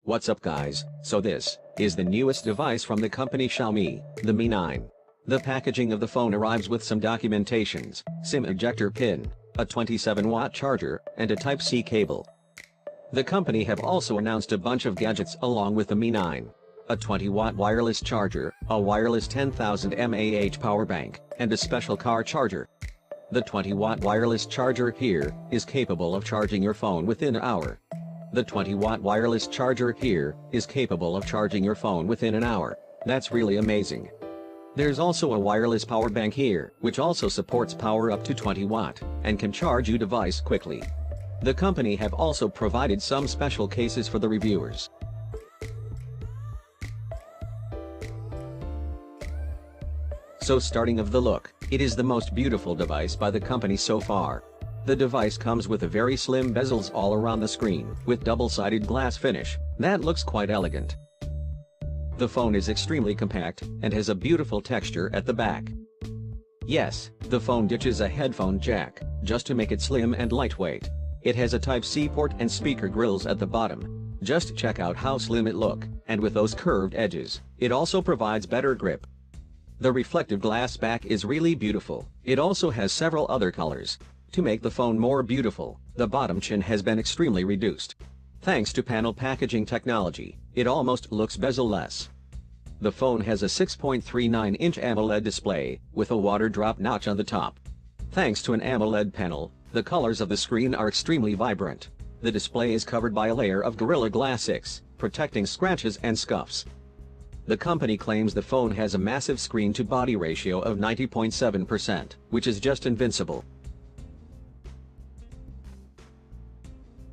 What's up guys, so this is the newest device from the company Xiaomi, the Mi 9. The packaging of the phone arrives with some documentations, SIM ejector pin, a 27-watt charger, and a Type-C cable. The company have also announced a bunch of gadgets along with the Mi 9. A 20-watt wireless charger, a wireless 10,000 mAh power bank, and a special car charger. The 20-watt wireless charger here is capable of charging your phone within an hour. The 20-watt wireless charger here is capable of charging your phone within an hour. That's really amazing. There's also a wireless power bank here, which also supports power up to 20 watt, and can charge your device quickly. The company have also provided some special cases for the reviewers. So starting of the look, it is the most beautiful device by the company so far. The device comes with a very slim bezels all around the screen, with double-sided glass finish, that looks quite elegant. The phone is extremely compact, and has a beautiful texture at the back. Yes, the phone ditches a headphone jack, just to make it slim and lightweight. It has a Type-C port and speaker grills at the bottom. Just check out how slim it look, and with those curved edges, it also provides better grip. The reflective glass back is really beautiful. It also has several other colors. To make the phone more beautiful, the bottom chin has been extremely reduced. Thanks to panel packaging technology, it almost looks bezel-less. The phone has a 6.39-inch AMOLED display, with a water drop notch on the top. Thanks to an AMOLED panel, the colors of the screen are extremely vibrant. The display is covered by a layer of Gorilla Glass 6, protecting scratches and scuffs. The company claims the phone has a massive screen-to-body ratio of 90.7%, which is just invincible.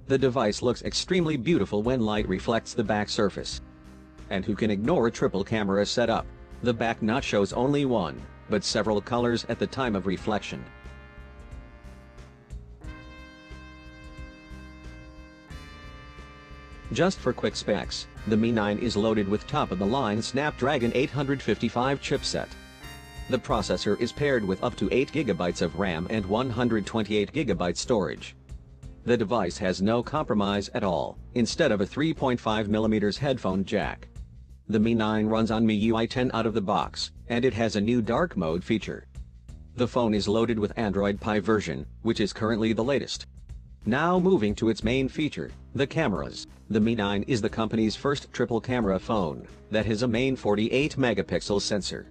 The device looks extremely beautiful when light reflects the back surface. And who can ignore a triple camera setup? The back not shows only one, but several colors at the time of reflection. Just for quick specs, the Mi 9 is loaded with top-of-the-line Snapdragon 855 chipset. The processor is paired with up to 8 GB of RAM and 128 GB storage. The device has no compromise at all, instead of a 3.5mm headphone jack. The Mi 9 runs on MIUI 10 out of the box, and it has a new dark mode feature. The phone is loaded with Android Pie version, which is currently the latest. Now moving to its main feature, the cameras. The Mi 9 is the company's first triple camera phone that has a main 48-megapixel sensor.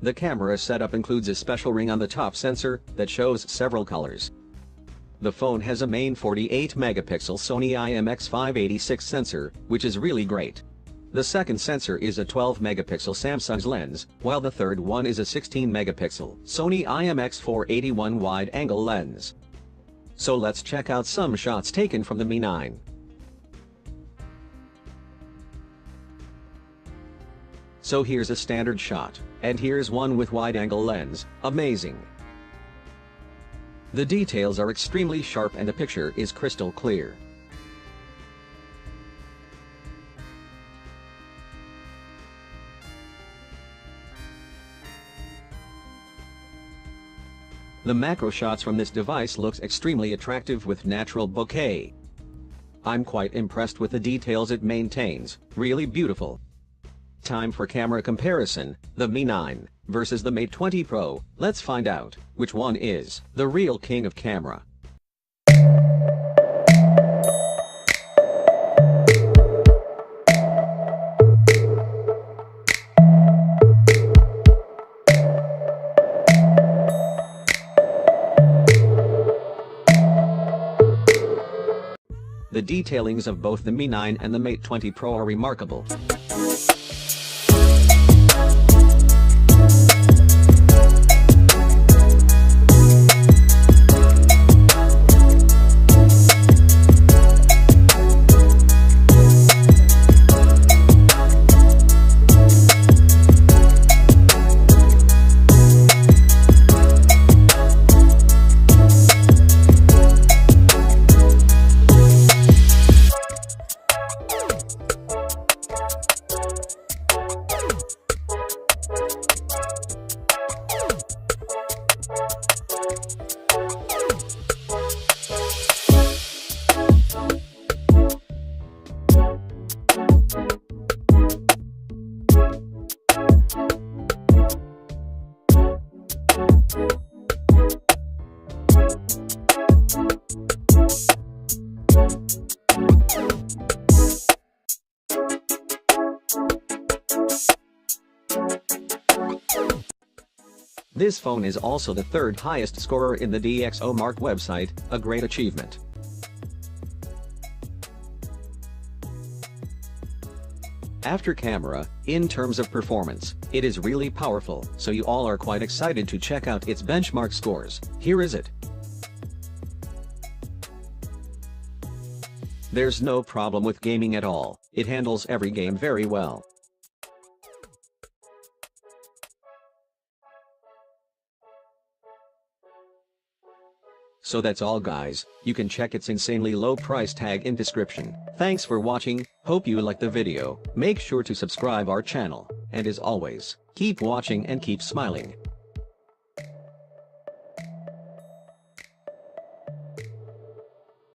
The camera setup includes a special ring on the top sensor that shows several colors. The phone has a main 48-megapixel Sony IMX586 sensor, which is really great. The second sensor is a 12-megapixel Samsung's lens, while the third one is a 16-megapixel Sony IMX481 wide-angle lens. So let's check out some shots taken from the Mi 9. So here's a standard shot, and here's one with wide-angle lens. Amazing! The details are extremely sharp and the picture is crystal clear. The macro shots from this device looks extremely attractive with natural bokeh. I'm quite impressed with the details it maintains, really beautiful. Time for camera comparison, the Mi 9 versus the Mate 20 Pro. Let's find out which one is the real king of camera. The detailings of both the Mi 9 and the Mate 20 Pro are remarkable. This phone is also the third highest scorer in the DxOMark website, a great achievement. After camera, in terms of performance, it is really powerful, so you all are quite excited to check out its benchmark scores. Here is it. There's no problem with gaming at all, it handles every game very well. So that's all guys, you can check its insanely low price tag in description. Thanks for watching, hope you liked the video, make sure to subscribe our channel, and as always, keep watching and keep smiling.